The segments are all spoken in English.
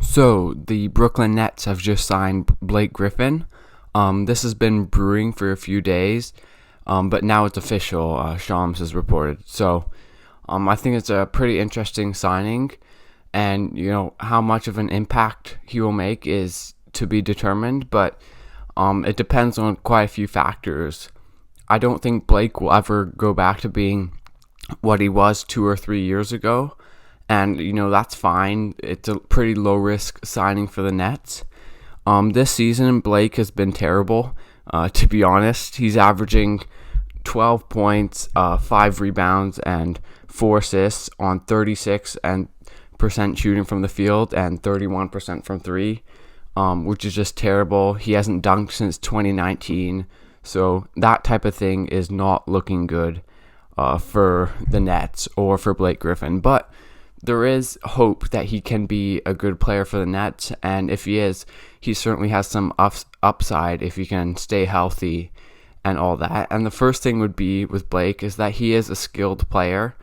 So the Brooklyn Nets have just signed Blake Griffin. This has been brewing for a few days, but now it's official. Shams has reported. So I think it's a pretty interesting signing, and how much of an impact he will make is to be determined. But it depends on quite a few factors. I don't think Blake will ever go back to being what he was 2 or 3 years ago. And, that's fine. It's a pretty low-risk signing for the Nets. This season, Blake has been terrible, to be honest. He's averaging 12 points, 5 rebounds, and 4 assists on 36% shooting from the field and 31% from three, which is just terrible. He hasn't dunked since 2019, so that type of thing is not looking good for the Nets or for Blake Griffin. But there is hope that he can be a good player for the Nets, and if he is, he certainly has some upside if he can stay healthy and all that. And the first thing would be with Blake is that he is a skilled player.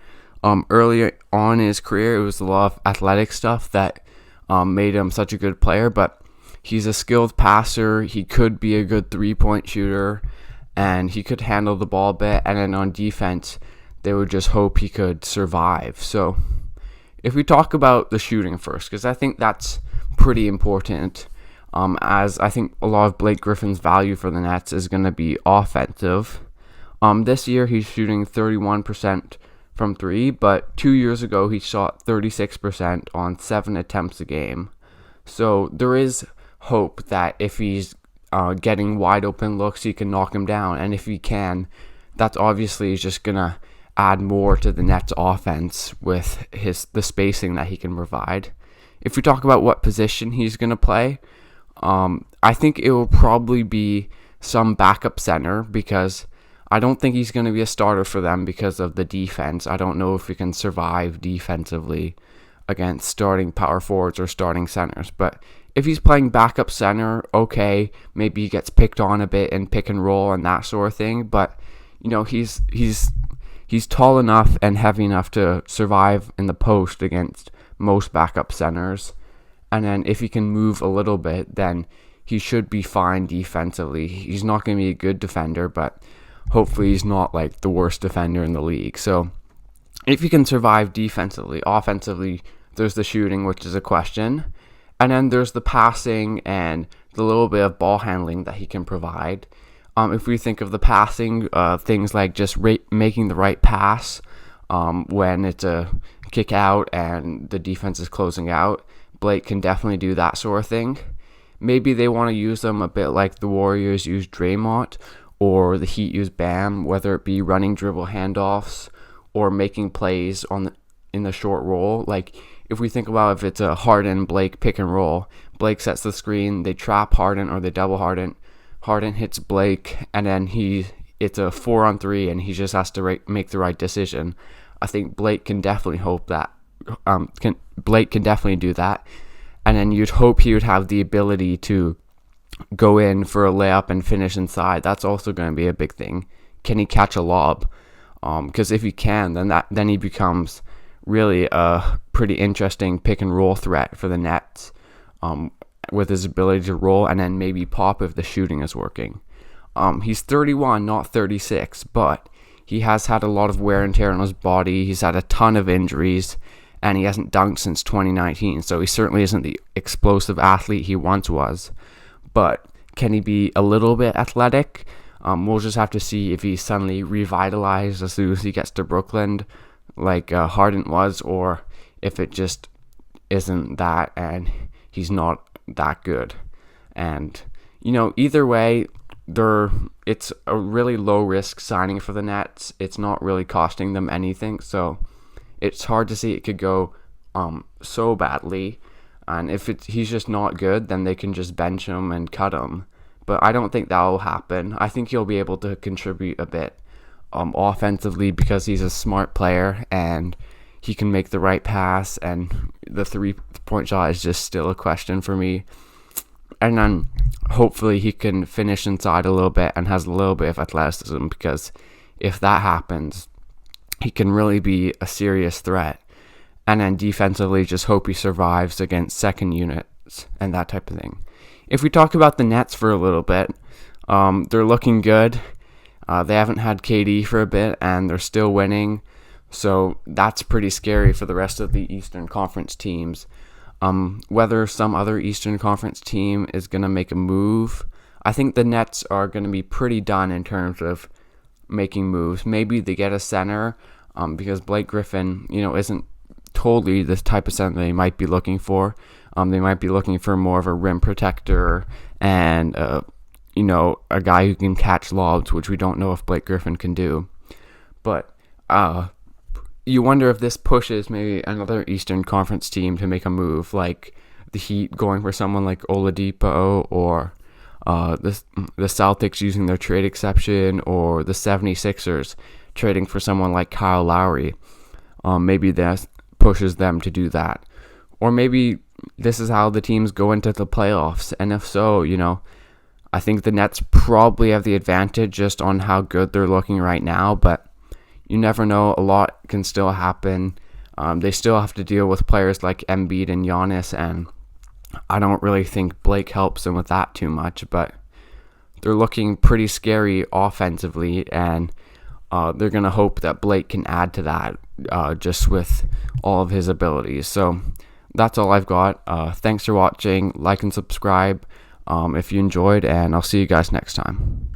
Early on in his career, it was a lot of athletic stuff that made him such a good player, but he's a skilled passer. He could be a good three-point shooter, and he could handle the ball a bit, and then on defense, they would just hope he could survive. So if we talk about the shooting first, because I think that's pretty important, as I think a lot of Blake Griffin's value for the Nets is going to be offensive. This year he's shooting 31% from three, but 2 years ago he shot 36% on 7 attempts a game. So there is hope that if he's getting wide open looks, he can knock him down, and if he can, that's obviously just going to add more to the Nets offense with the spacing that he can provide. If we talk about what position he's going to play, I think it will probably be some backup center, because I don't think he's going to be a starter for them because of the defense. I don't know if he can survive defensively against starting power forwards or starting centers. But if he's playing backup center, okay, maybe he gets picked on a bit in pick and roll and that sort of thing. But he's tall enough and heavy enough to survive in the post against most backup centers. And then if he can move a little bit, then he should be fine defensively. He's not going to be a good defender, but hopefully he's not like the worst defender in the league. So if he can survive defensively, offensively, there's the shooting, which is a question. And then there's the passing and the little bit of ball handling that he can provide. If we think of the passing, things like just making the right pass when it's a kick out and the defense is closing out, Blake can definitely do that sort of thing. Maybe they want to use them a bit like the Warriors use Draymond or the Heat use Bam, whether it be running dribble handoffs or making plays in the short roll. Like if we think about if it's a Harden-Blake pick and roll, Blake sets the screen, they trap Harden or they double Harden. Harden hits Blake, and then it's a 4-on-3, and he just has to make the right decision. I think Blake can definitely Blake can definitely do that, and then you'd hope he would have the ability to go in for a layup and finish inside. That's also going to be a big thing. Can he catch a lob? Because if he can, then he becomes really a pretty interesting pick and roll threat for the Nets. With his ability to roll and then maybe pop if the shooting is working. He's 31, not 36, but he has had a lot of wear and tear on his body. He's had a ton of injuries, and he hasn't dunked since 2019, so he certainly isn't the explosive athlete he once was. But can he be a little bit athletic? We'll just have to see if he's suddenly revitalized as soon as he gets to Brooklyn, like Harden was, or if it just isn't that and he's not that good. And either way, it's a really low risk signing for the Nets. It's not really costing them anything, so it's hard to see it could go so badly. And if he's just not good, then they can just bench him and cut him. But I don't think that will happen. I think he'll be able to contribute a bit offensively, because he's a smart player and he can make the right pass, and the 3-point shot is just still a question for me. And then hopefully he can finish inside a little bit and has a little bit of athleticism, because if that happens, he can really be a serious threat. and then defensively just hope he survives against second units and that type of thing. If we talk about the Nets for a little bit, they're looking good. They haven't had KD for a bit, and they're still winning. So that's pretty scary for the rest of the Eastern Conference teams. Whether some other Eastern Conference team is going to make a move, I think the Nets are going to be pretty done in terms of making moves. Maybe they get a center, because Blake Griffin, isn't totally the type of center they might be looking for. They might be looking for more of a rim protector and, a guy who can catch lobs, which we don't know if Blake Griffin can do. But you wonder if this pushes maybe another Eastern Conference team to make a move, like the Heat going for someone like Oladipo, or the Celtics using their trade exception, or the 76ers trading for someone like Kyle Lowry. Maybe that pushes them to do that. Or maybe this is how the teams go into the playoffs. And if so, I think the Nets probably have the advantage just on how good they're looking right now, but you never know. A lot can still happen. They still have to deal with players like Embiid and Giannis, and I don't really think Blake helps them with that too much, but they're looking pretty scary offensively, and they're going to hope that Blake can add to that just with all of his abilities. So that's all I've got. Thanks for watching. Like and subscribe if you enjoyed, and I'll see you guys next time.